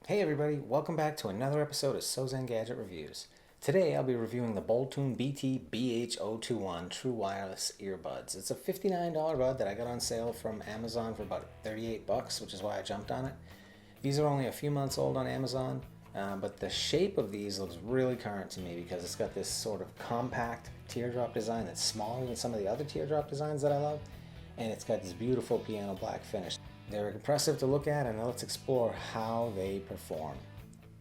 Hey everybody, welcome back to another episode of Sozan Gadget Reviews. Today I'll be reviewing the Boltune BT-BH021 True Wireless Earbuds. It's a $59 bud that I got on sale from Amazon for about 38 bucks, which is why I jumped on it. These are only a few months old on Amazon, but the shape of these looks really current to me because it's got this sort of compact teardrop design that's smaller than some of the other teardrop designs that I love, and it's got this beautiful piano black finish. They're impressive to look at, and let's explore how they perform.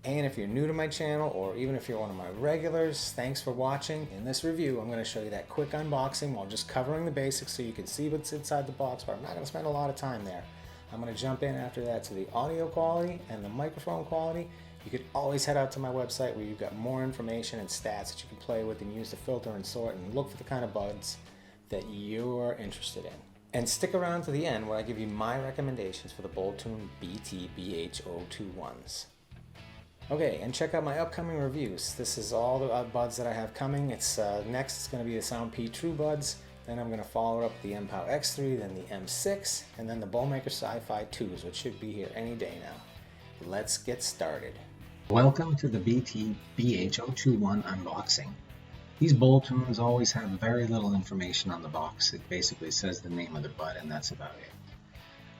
And if you're new to my channel, or even if you're one of my regulars, thanks for watching. In this review, I'm going to show you that quick unboxing while just covering the basics so you can see what's inside the box, but I'm not going to spend a lot of time there. I'm going to jump in after that to the audio quality and the microphone quality. You could always head out to my website where you've got more information and stats that you can play with and use to filter and sort and look for the kind of buds that you're interested in. And stick around to the end where I give you my recommendations for the Boltune BT-BH021s. Okay, and check out my upcoming reviews. This is all the buds that I have coming. Next it's going to be the Sound P True Buds. Then I'm going to follow up with the MPOW X3, then the M6, and then the Bowmaker Sci-Fi 2s, which should be here any day now. Let's get started. Welcome to the BT-BH021 unboxing. These Boltunes always have very little information on the box. It basically says the name of the bud and that's about it.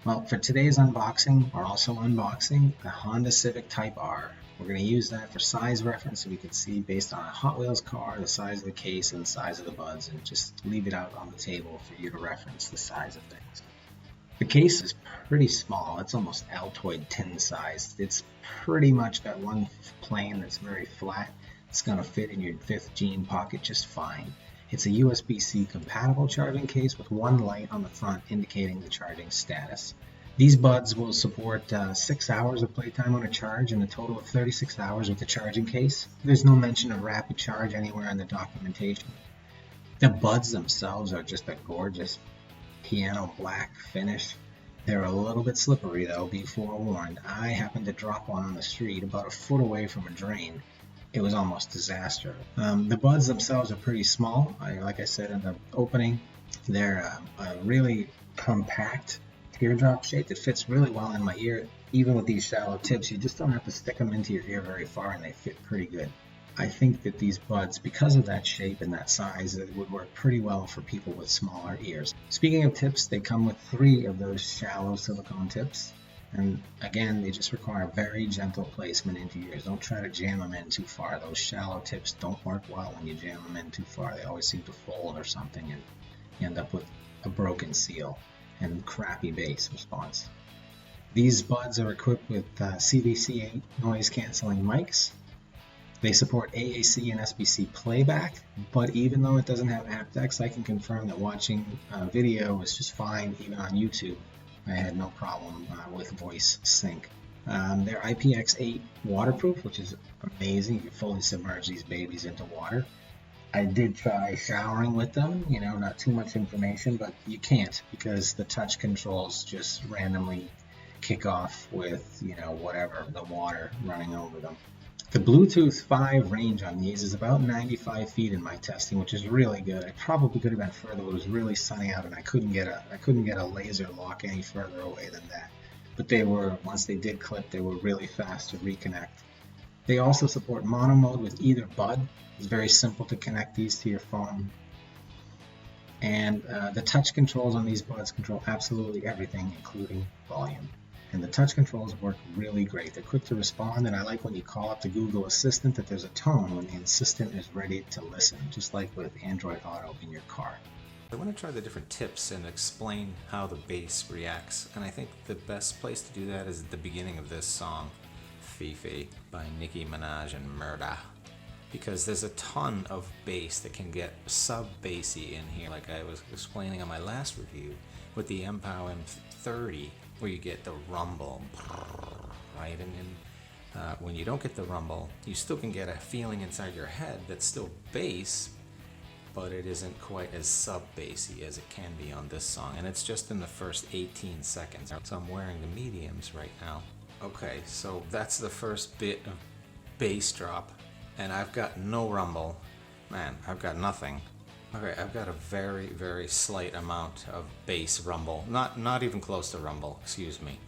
Well, for today's unboxing, we're also unboxing the Honda Civic Type R. We're going to use that for size reference so we can see based on a Hot Wheels car, the size of the case and the size of the buds, and just leave it out on the table for you to reference the size of things. The case is pretty small. It's almost Altoid tin sized. It's pretty much got one plane that's very flat. It's going to fit in your fifth jean pocket just fine. It's a USB-C compatible charging case with one light on the front indicating the charging status. These buds will support 6 hours of playtime on a charge and a total of 36 hours with the charging case. There's no mention of rapid charge anywhere in the documentation. The buds themselves are just a gorgeous piano black finish. They're a little bit slippery though, be forewarned. I happened to drop one on the street about a foot away from a drain. It was almost disaster. The buds themselves are pretty small. Like I said in the opening, they're a really compact teardrop shape that fits really well in my ear. Even with these shallow tips, you just don't have to stick them into your ear very far and they fit pretty good. I think that these buds, because of that shape and that size, it would work pretty well for people with smaller ears. Speaking of tips, they come with 3 of those shallow silicone tips. And again, they just require very gentle placement into your ears. Don't try to jam them in too far. Those shallow tips don't work well when you jam them in too far. They always seem to fold or something and you end up with a broken seal and crappy bass response. These buds are equipped with CVC8 noise canceling mics. They support AAC and SBC playback, but even though it doesn't have aptX, I can confirm that watching video is just fine even on YouTube. I had no problem with voice sync. They're IPX8 waterproof, which is amazing. You can fully submerge these babies into water. I did try showering with them, not too much information, but you can't because the touch controls just randomly kick off with, whatever, the water running over them. The Bluetooth 5 range on these is about 95 feet in my testing, which is really good. I probably could have been further, but it was really sunny out and I couldn't get a laser lock any further away than that. But they were, once they did clip, they were really fast to reconnect. They also support mono mode with either bud. It's very simple to connect these to your phone. And the touch controls on these buds control absolutely everything, including volume. And the touch controls work really great. They're quick to respond, and I like when you call up the Google Assistant that there's a tone when the assistant is ready to listen, just like with Android Auto in your car. I want to try the different tips and explain how the bass reacts, and I think the best place to do that is at the beginning of this song, Fifi by Nicki Minaj and Murda. Because there's a ton of bass that can get sub-bassy in here, like I was explaining on my last review with the MPOW M30, where you get the rumble, right? And when you don't get the rumble, you still can get a feeling inside your head that's still bass, but it isn't quite as sub-bassy as it can be on this song. And it's just in the first 18 seconds. So I'm wearing the mediums right now. Okay, so that's the first bit of bass drop, and I've got no rumble. Man, I've got nothing. Okay, I've got a very, very slight amount of bass rumble. Not even close to rumble, excuse me.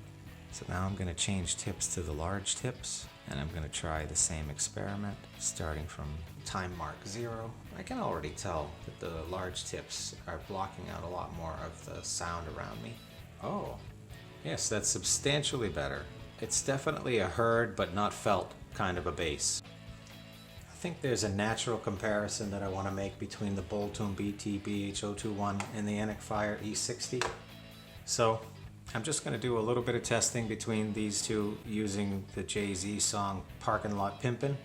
So now I'm going to change tips to the large tips, and I'm going to try the same experiment starting from time mark 0. I can already tell that the large tips are blocking out a lot more of the sound around me. Oh, yes, that's substantially better. It's definitely a heard but not felt kind of a bass. I think there's a natural comparison that I want to make between the Boltune BT-BH021 and the Earbuds E60. So I'm just going to do a little bit of testing between these two using the Jay-Z song Parking Lot Pimpin'.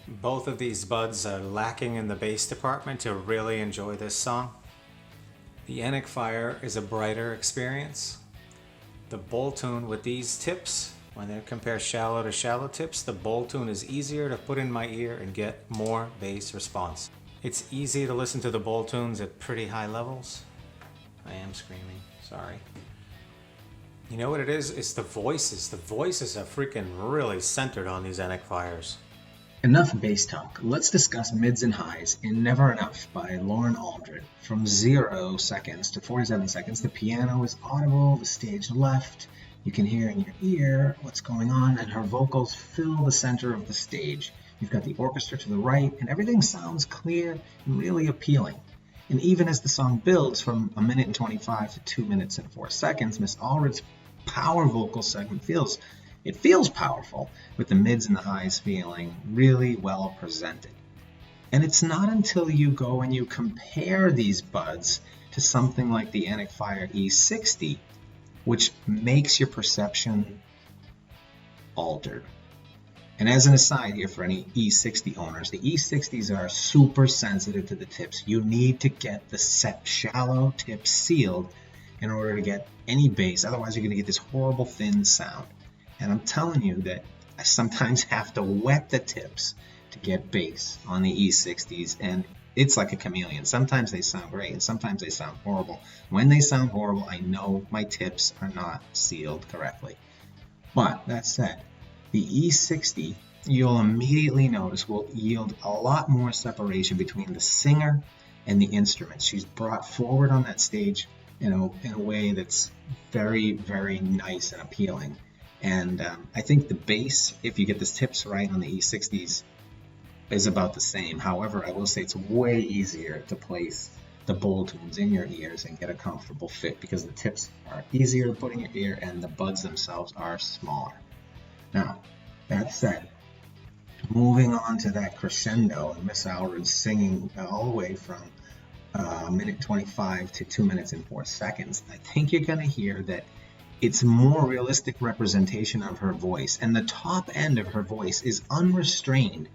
Both of these buds are lacking in the bass department to really enjoy this song. The Earbuds is a brighter experience. The Boltune with these tips, when they compare shallow to shallow tips, the Boltune is easier to put in my ear and get more bass response. It's easy to listen to the Boltunes at pretty high levels. I am screaming, sorry. You know what it is? It's the voices. The voices are freaking really centered on these Earbuds. Enough bass talk. Let's discuss mids and highs in Never Enough by Lauren Aldred. From 0 seconds to 47 seconds, the piano is audible, the stage left. You can hear in your ear what's going on, and her vocals fill the center of the stage. You've got the orchestra to the right, and everything sounds clear and really appealing. And even as the song builds from 1 minute and 25 to 2 minutes and 4 seconds, Miss Aldred's power vocal segment feels powerful, with the mids and the highs feeling really well presented. And it's not until you go and you compare these buds to something like the Earbuds E60, which makes your perception altered. And as an aside here for any E60 owners, the E60s are super sensitive to the tips. You need to get the shallow tips sealed in order to get any bass, otherwise you're going to get this horrible thin sound. And I'm telling you that I sometimes have to wet the tips to get bass on the E60s, and it's like a chameleon. Sometimes they sound great, and sometimes they sound horrible. When they sound horrible, I know my tips are not sealed correctly. But that said, the E60, you'll immediately notice, will yield a lot more separation between the singer and the instrument. She's brought forward on that stage in a way that's very, very nice and appealing. And I think the bass, if you get the tips right on the E60s, is about the same. However, I will say it's way easier to place the Boltunes in your ears and get a comfortable fit because the tips are easier to put in your ear and the buds themselves are smaller. Now, that said, moving on to that crescendo and Miss Aldred singing all the way from 1 minute 25 to 2 minutes and 4 seconds, I think you're going to hear that it's more realistic representation of her voice, and the top end of her voice is unrestrained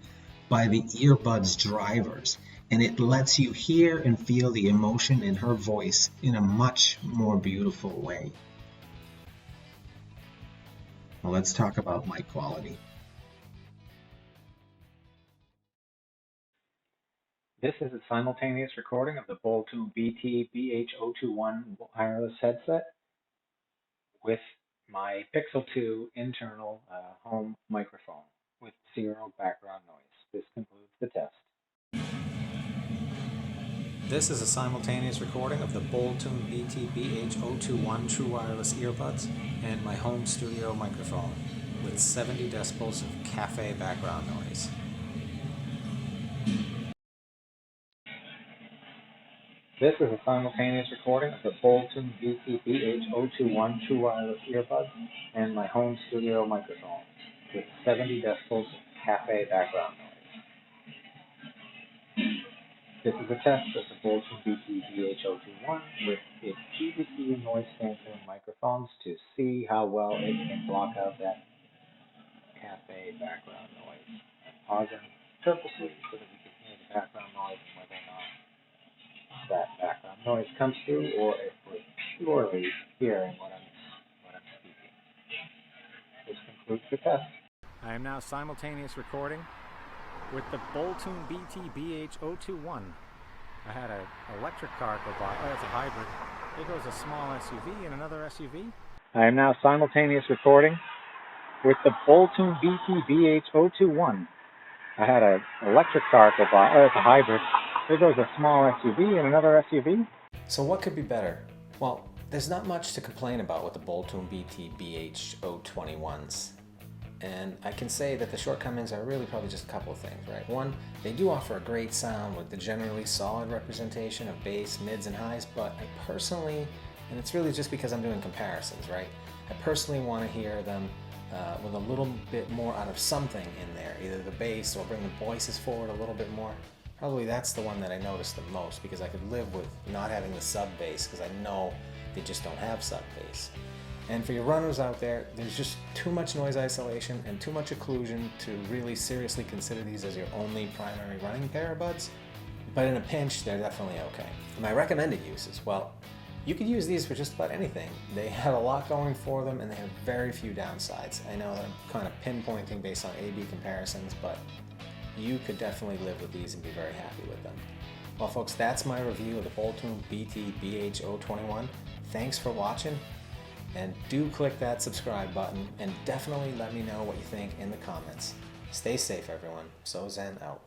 by the earbuds drivers, and it lets you hear and feel the emotion in her voice in a much more beautiful way. Well, let's talk about mic quality. This is a simultaneous recording of the Boltune BT-BH021 wireless headset with my Pixel 2 internal home microphone with 0 background noise. This concludes the test. This is a simultaneous recording of the Boltune BT-BH021 True Wireless Earbuds and my home studio microphone with 70 decibels of cafe background noise. This is a simultaneous recording of the Boltune BT-BH021 True Wireless Earbuds and my home studio microphone with 70 decibels of cafe background noise. This is a test of the Boltune BT-BH021 with its PVC noise canceling microphones to see how well it can block out that cafe background noise. I'm pausing purposely so that we can hear the background noise and whether or not that background noise comes through or if we're purely hearing what I'm speaking. This concludes the test. I am now simultaneous recording with the Boltune BT-BH021. I had an electric car go by. Oh, it's a hybrid. There goes a small SUV and another SUV. I am now simultaneous recording with the Boltune BT-BH021. I had an electric car go by. Oh, it's a hybrid. There goes a small SUV and another SUV. So what could be better? Well, there's not much to complain about with the Boltune BT-BH021s. And I can say that the shortcomings are really probably just a couple of things, right? One, they do offer a great sound with the generally solid representation of bass, mids, and highs, but I personally, and it's really just because I'm doing comparisons, right? I personally want to hear them with a little bit more out of something in there, either the bass or bring the voices forward a little bit more. Probably that's the one that I noticed the most, because I could live with not having the sub bass, because I know they just don't have sub bass. And for your runners out there, there's just too much noise isolation and too much occlusion to really seriously consider these as your only primary running pair of buds. But in a pinch, they're definitely okay. My recommended uses, well, you could use these for just about anything. They have a lot going for them and they have very few downsides. I know that I'm kind of pinpointing based on A/B comparisons, but you could definitely live with these and be very happy with them. Well folks, that's my review of the Boltune BT-BH021. Thanks for watching. And do click that subscribe button and definitely let me know what you think in the comments. Stay safe everyone. So Zen out.